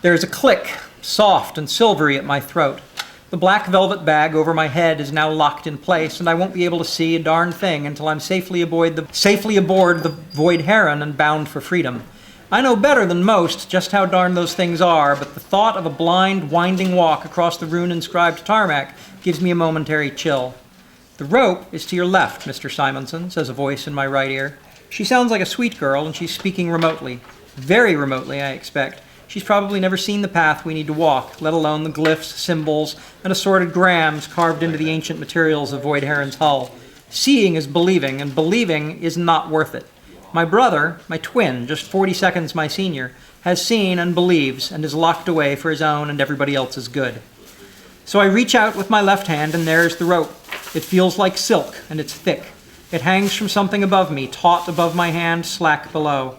There is a click, soft and silvery at my throat. The black velvet bag over my head is now locked in place, and I won't be able to see a darn thing until I'm safely aboard the Void Heron and bound for freedom. I know better than most just how darn those things are, but the thought of a blind, winding walk across the rune-inscribed tarmac gives me a momentary chill. The rope is to your left, Mr. Simonson, says a voice in my right ear. She sounds like a sweet girl, and she's speaking remotely. Very remotely, I expect. She's probably never seen the path we need to walk, let alone the glyphs, symbols, and assorted grams carved into the ancient materials of Void Heron's hull. Seeing is believing, and believing is not worth it. My brother, my twin, just 40 seconds my senior, has seen and believes, and is locked away for his own and everybody else's good. So I reach out with my left hand, and there's the rope. It feels like silk, and it's thick. It hangs from something above me, taut above my hand, slack below.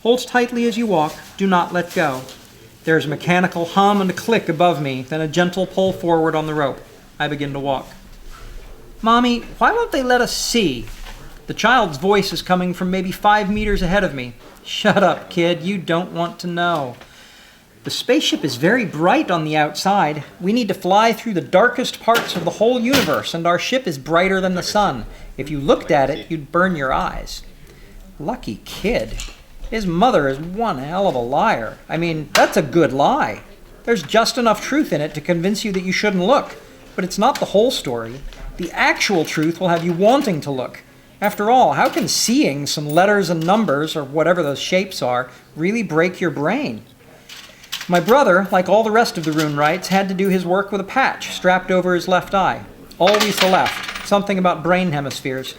Hold tightly as you walk. Do not let go. There is a mechanical hum and a click above me, then a gentle pull forward on the rope. I begin to walk. Mommy, why won't they let us see? The child's voice is coming from maybe 5 meters ahead of me. Shut up, kid. You don't want to know. The spaceship is very bright on the outside. We need to fly through the darkest parts of the whole universe, and our ship is brighter than the sun. If you looked at it, you'd burn your eyes. Lucky kid. His mother is one hell of a liar. I mean, that's a good lie. There's just enough truth in it to convince you that you shouldn't look. But it's not the whole story. The actual truth will have you wanting to look. After all, how can seeing some letters and numbers, or whatever those shapes are, really break your brain? My brother, like all the rest of the Runewrights, had to do his work with a patch strapped over his left eye. Always the left. Something about brain hemispheres.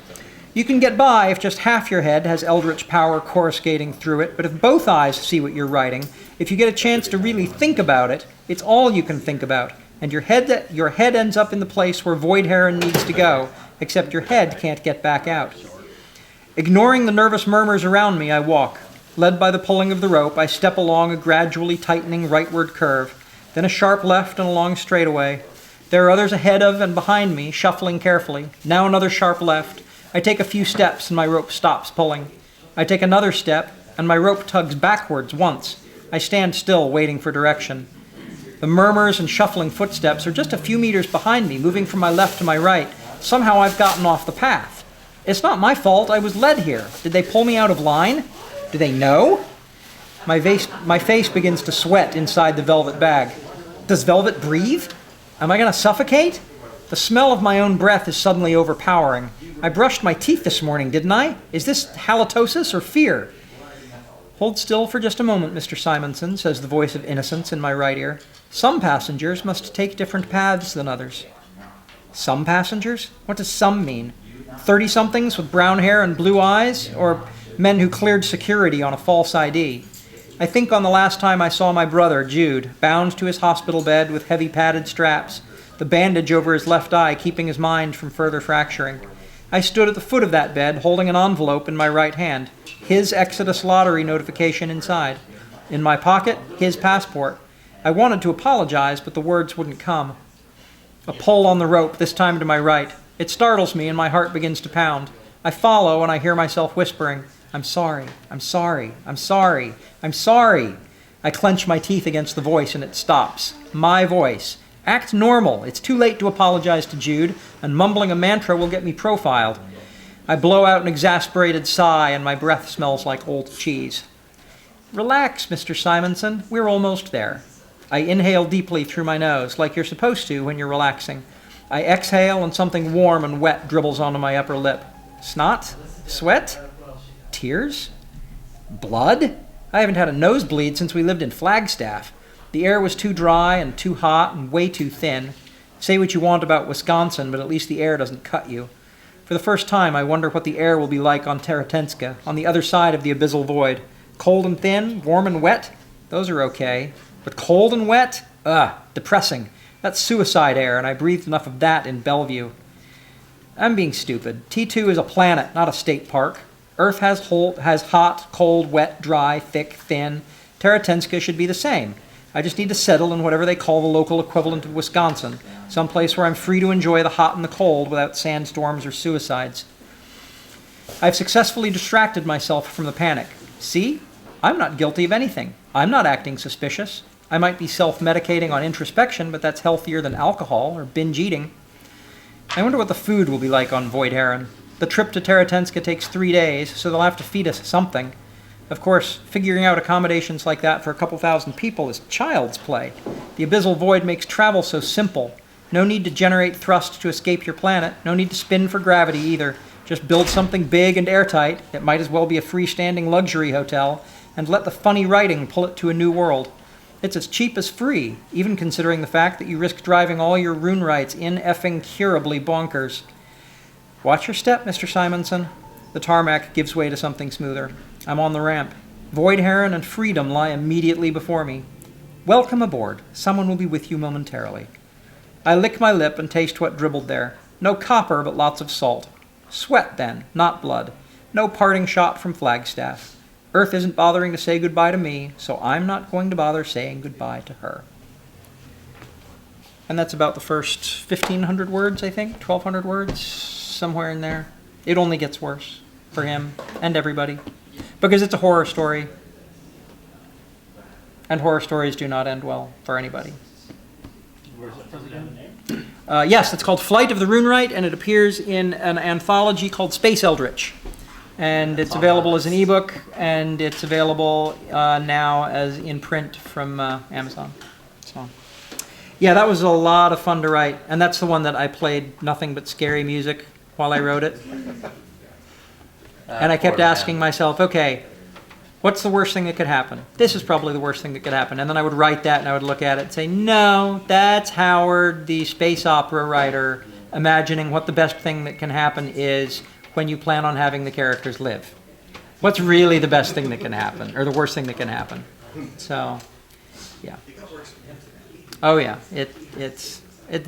You can get by if just half your head has eldritch power coruscating through it, but if both eyes see what you're writing, if you get a chance to really think about it, it's all you can think about, and your head ends up in the place where Void Heron needs to go, except your head can't get back out. Ignoring the nervous murmurs around me, I walk. Led by the pulling of the rope, I step along a gradually tightening rightward curve, then a sharp left and a long straightaway. There are others ahead of and behind me, shuffling carefully. Now another sharp left. I take a few steps and my rope stops pulling. I take another step and my rope tugs backwards once. I stand still, waiting for direction. The murmurs and shuffling footsteps are just a few meters behind me, moving from my left to my right. Somehow I've gotten off the path. It's not my fault. I was led here. Did they pull me out of line? Do they know? My face begins to sweat inside the velvet bag. Does velvet breathe? Am I going to suffocate? The smell of my own breath is suddenly overpowering. I brushed my teeth this morning, didn't I? Is this halitosis or fear? Hold still for just a moment, Mr. Simonson, says the voice of innocence in my right ear. Some passengers must take different paths than others. Some passengers? What does some mean? 30-somethings with brown hair and blue eyes? Or men who cleared security on a false ID? I think on the last time I saw my brother, Jude, bound to his hospital bed with heavy padded straps, the bandage over his left eye keeping his mind from further fracturing. I stood at the foot of that bed, holding an envelope in my right hand, his Exodus lottery notification inside. In my pocket, his passport. I wanted to apologize, but the words wouldn't come. A pull on the rope, this time to my right. It startles me and my heart begins to pound. I follow and I hear myself whispering, I'm sorry, I'm sorry, I'm sorry, I'm sorry. I clench my teeth against the voice and it stops. My voice. Act normal. It's too late to apologize to Jude, and mumbling a mantra will get me profiled. I blow out an exasperated sigh, and my breath smells like old cheese. Relax, Mr. Simonson. We're almost there. I inhale deeply through my nose, like you're supposed to when you're relaxing. I exhale, and something warm and wet dribbles onto my upper lip. Snot? Sweat? Tears? Blood? I haven't had a nosebleed since we lived in Flagstaff. The air was too dry and too hot and way too thin. Say what you want about Wisconsin, but at least the air doesn't cut you. For the first time, I wonder what the air will be like on Taratenska, on the other side of the abyssal void. Cold and thin, warm and wet? Those are okay. But cold and wet? Depressing. That's suicide air, and I breathed enough of that in Bellevue. I'm being stupid. T2 is a planet, not a state park. Earth has hot, cold, wet, dry, thick, thin. Taratenska should be the same. I just need to settle in whatever they call the local equivalent of Wisconsin, someplace where I'm free to enjoy the hot and the cold without sandstorms or suicides. I've successfully distracted myself from the panic. See? I'm not guilty of anything. I'm not acting suspicious. I might be self-medicating on introspection, but that's healthier than alcohol or binge eating. I wonder what the food will be like on Void Heron. The trip to Taratenska takes 3 days, so they'll have to feed us something. Of course, figuring out accommodations like that for a couple thousand people is child's play. The abyssal void makes travel so simple. No need to generate thrust to escape your planet. No need to spin for gravity either. Just build something big and airtight. It might as well be a freestanding luxury hotel, and let the funny writing pull it to a new world. It's as cheap as free, even considering the fact that you risk driving all your Runewrights in-effing-curably bonkers. Watch your step, Mr. Simonson. The tarmac gives way to something smoother. I'm on the ramp. Void Heron and freedom lie immediately before me. Welcome aboard. Someone will be with you momentarily. I lick my lip and taste what dribbled there. No copper, but lots of salt. Sweat, then, not blood. No parting shot from Flagstaff. Earth isn't bothering to say goodbye to me, so I'm not going to bother saying goodbye to her. And that's about the first 1,500 words, I think, 1,200 words, somewhere in there. It only gets worse for him and everybody, because it's a horror story, and horror stories do not end well for anybody. Where's it from again? Yes, it's called Flight of the Runewright, and it appears in an anthology called Space Eldritch. And it's available as an ebook, and it's available now as in print from Amazon. So, yeah, that was a lot of fun to write, and that's the one that I played nothing but scary music while I wrote it. And I kept asking myself, okay, what's the worst thing that could happen? This is probably the worst thing that could happen. And then I would write that, and I would look at it and say, no, that's Howard, the space opera writer, imagining what the best thing that can happen is when you plan on having the characters live. What's really the best thing that can happen, or the worst thing that can happen? So, yeah. Oh yeah, it's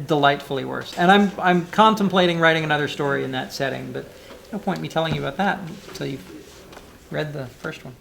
delightfully worse. And I'm contemplating writing another story in that setting, but no point in me telling you about that until you've read the first one.